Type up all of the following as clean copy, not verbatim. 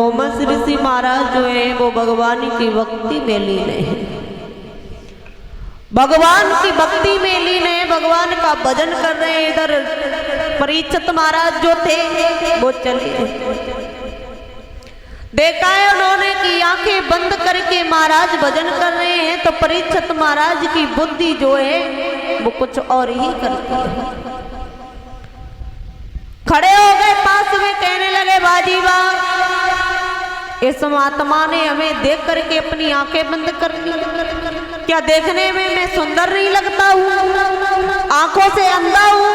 लोमस ऋषि महाराज जो है वो भगवान की भक्ति में लीन है, भगवान की भक्ति में लीन है, भगवान का भजन कर रहे हैं। इधर परीक्षित महाराज जो थे वो चले, देखा है उन्होंने कि आंखें बंद करके महाराज भजन कर रहे हैं, तो परीक्षित महाराज की बुद्धि जो है वो कुछ और ही करती है। खड़े हो गए पास में, कहने लगे बाजी वाह, इस महात्मा ने हमें देख करके अपनी आंखें बंद कर ली, क्या देखने में मैं सुंदर नहीं लगता हूँ? आंखों से अंधा हूँ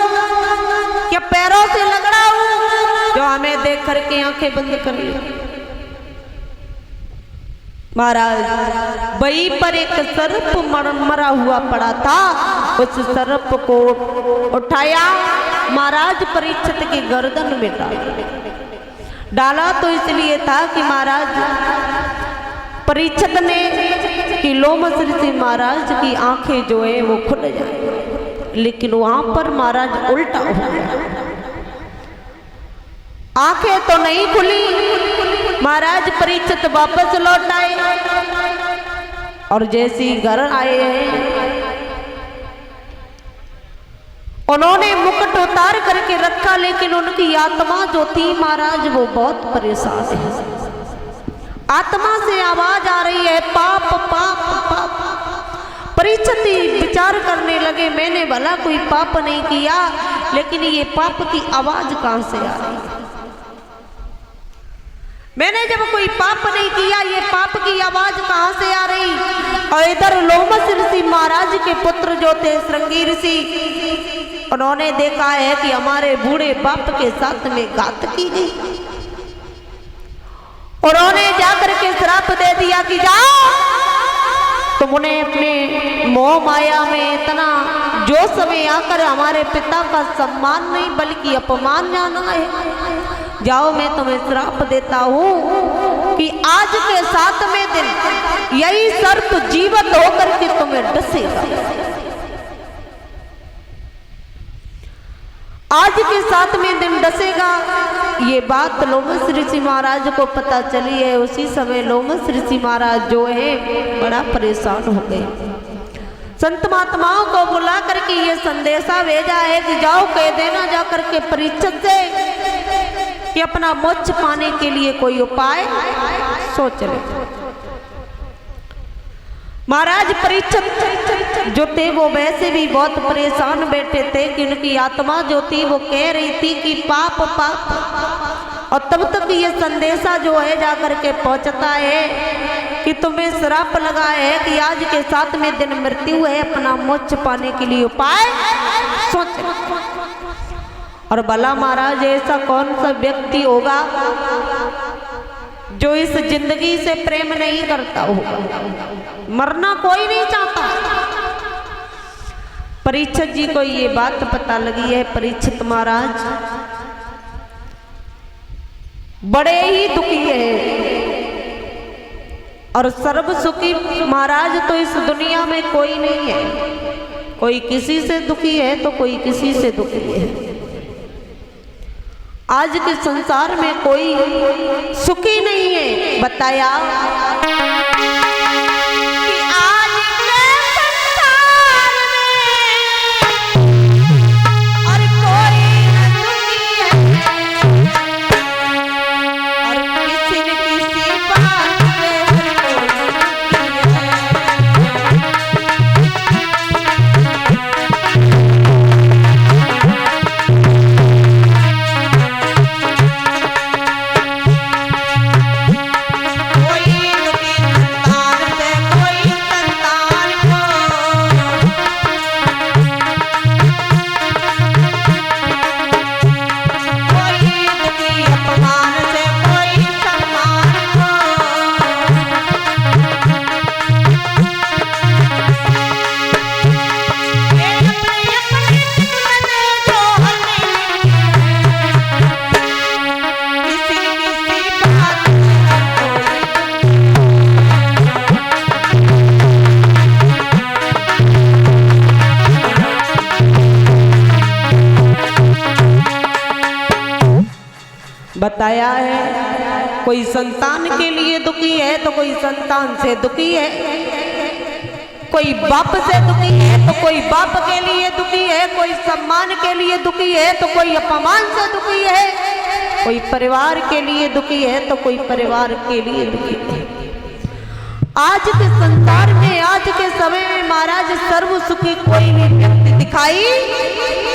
क्या पैरों से लगड़ा हूँ जो हमें देख करके आंखें बंद कर ली? महाराज वहीं पर एक सर्प मरा हुआ पड़ा था, उस सर्प को उठाया, महाराज परीक्षित की गर्दन में डाला तो इसलिए था कि महाराज परीक्षित ने कि लोमस ऋषि महाराज की आंखें जो है वो खुल जाए, लेकिन वहां पर महाराज उल्टा हो गया, आंखें तो नहीं खुली। महाराज परीक्षित वापस लौट आए और जैसे ही घर आए हैं उन्होंने मुकुट उतार करके रखा, लेकिन उनकी आत्मा जो थी महाराज वो बहुत परेशान है। आत्मा से आवाज आ रही है पाप पाप पाप। परीक्षित विचार करने लगे मैंने भला कोई पाप नहीं किया, लेकिन ये पाप की आवाज कहां से आ रही है? मैंने जब कोई पाप नहीं किया, ये पाप की आवाज कहां से आ रही? और इधर लोमस ऋषि महाराज के पुत्र जो थे श्रृंगी ऋषि, उन्होंने देखा है कि हमारे बूढ़े बाप के साथ में घात की गई। उन्होंने जाकर के श्राप दे दिया कि जाओ, तुमने अपने मोह माया में इतना जोश में आकर हमारे पिता का सम्मान नहीं बल्कि अपमान जाना है। जाओ, मैं तुम्हें श्राप देता हूं कि आज के 7वें दिन यही सर्प जीवित होकर के तुम्हें डसेगा। आज के 7वें दिन डसेगा। ये बात लोमस ऋषि महाराज को पता चली है। उसी समय लोमस ऋषि महाराज जो है बड़ा परेशान हो गए। संत महात्माओं को बुला करके ये संदेशा भेजा है कि जाओ कह देना जाकर के परीक्षित से कि अपना मोक्ष पाने के लिए कोई उपाय सोच ले। महाराज परीक्षित जो थे वो वैसे भी बहुत परेशान बैठे थे कि उनकी आत्मा जो थी वो कह रही थी कि पाप पाप। और तब तक ये संदेशा जो है जाकर के पहुंचता है कि तुम्हें श्राप लगा है कि आज के 7वें दिन मृत्यु है, अपना मोक्ष पाने के लिए उपाय सोच। और भला महाराज ऐसा कौन सा व्यक्ति होगा जो इस जिंदगी से प्रेम नहीं करता होगा? मरना कोई नहीं चाहता। परीक्षित जी को ये बात पता लगी है। परीक्षित महाराज बड़े ही दुखी है। और सर्व सुखी महाराज तो इस दुनिया में कोई नहीं है। कोई किसी से दुखी है तो कोई किसी से दुखी है। आज के संसार में कोई सुखी नहीं है। बताया कि आज के संसार में और कोई न सुखी है, और किसी न किसी बात में बताया है कोई संतान के लिए दुखी है तो कोई संतान से दुखी है, कोई बाप से दुखी है तो कोई बाप के लिए दुखी है, कोई सम्मान के लिए दुखी है तो कोई अपमान से दुखी है, कोई परिवार के लिए दुखी है तो कोई परिवार के लिए दुखी है। आज के संसार में, आज के समय में महाराज सर्व सुखी कोई भी व्यक्ति दिखाई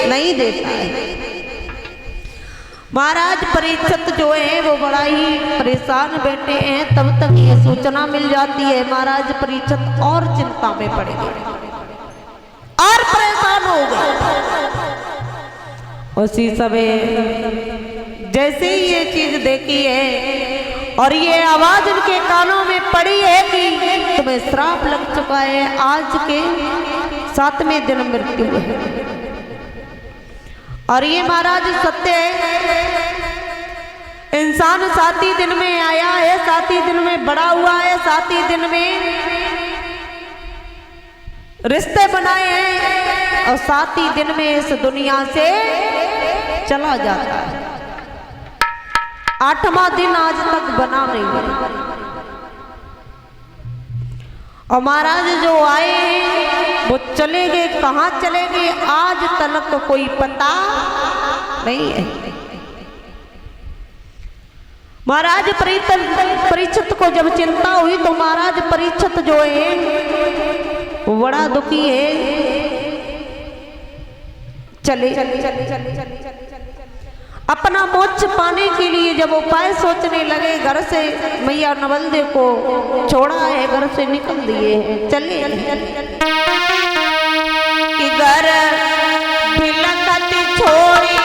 नहीं देता है। महाराज परीक्षित जो है वो बड़ा ही परेशान बैठे हैं। तब तक ये सूचना मिल जाती है, महाराज परीक्षित और चिंता में पड़ गए और परेशान हो गए। उसी समय जैसे ही ये चीज देखी है और ये आवाज उनके कानों में पड़ी है कि तुम्हें श्राप लग चुका है, आज के 7वें दिन मृत्यु है। और ये महाराज सत्य है, इंसान 7 ही दिन में आया है, 7 ही दिन में बड़ा हुआ है, 7 ही दिन में रिश्ते बनाए हैं और 7 ही दिन में इस दुनिया से चला जाता है। 8वां दिन आज तक बना नहीं है। और महाराज जो आए हैं वो चले गए, कहाँ चले गए आज तक कोई पता नहीं है। महाराज परीक्षित को जब चिंता हुई तो महाराज परीक्षित जो है वो बड़ा दुखी है। चले अपना मोक्ष पाने के लिए जब उपाय सोचने लगे, घर से मैया नवलदेव को छोड़ा है, घर से निकल दिए हैं, चले कि घर बिलखत छोड़ी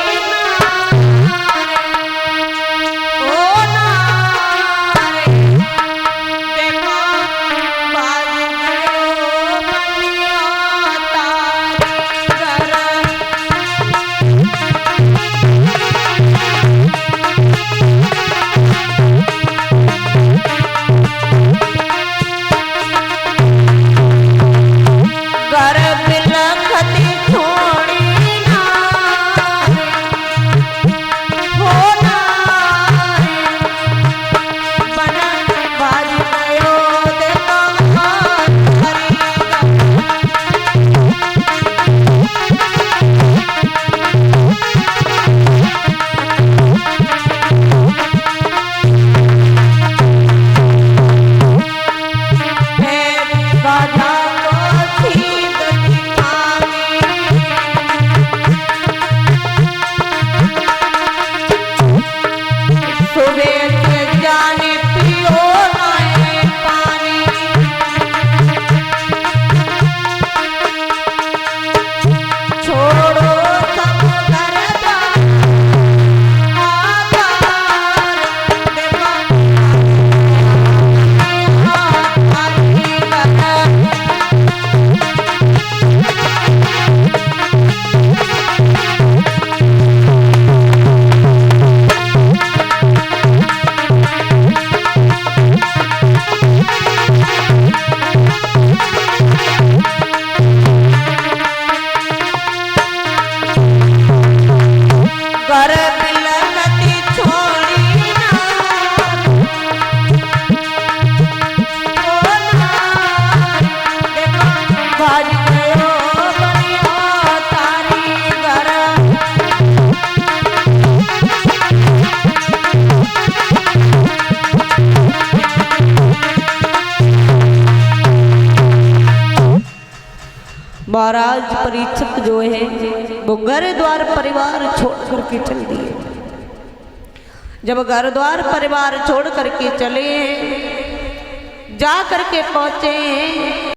महाराज परीक्षित जो है वो घर द्वार परिवार छोड़ करके चल दिए। जब घर द्वार परिवार छोड़ करके चले, जा करके पहुंचे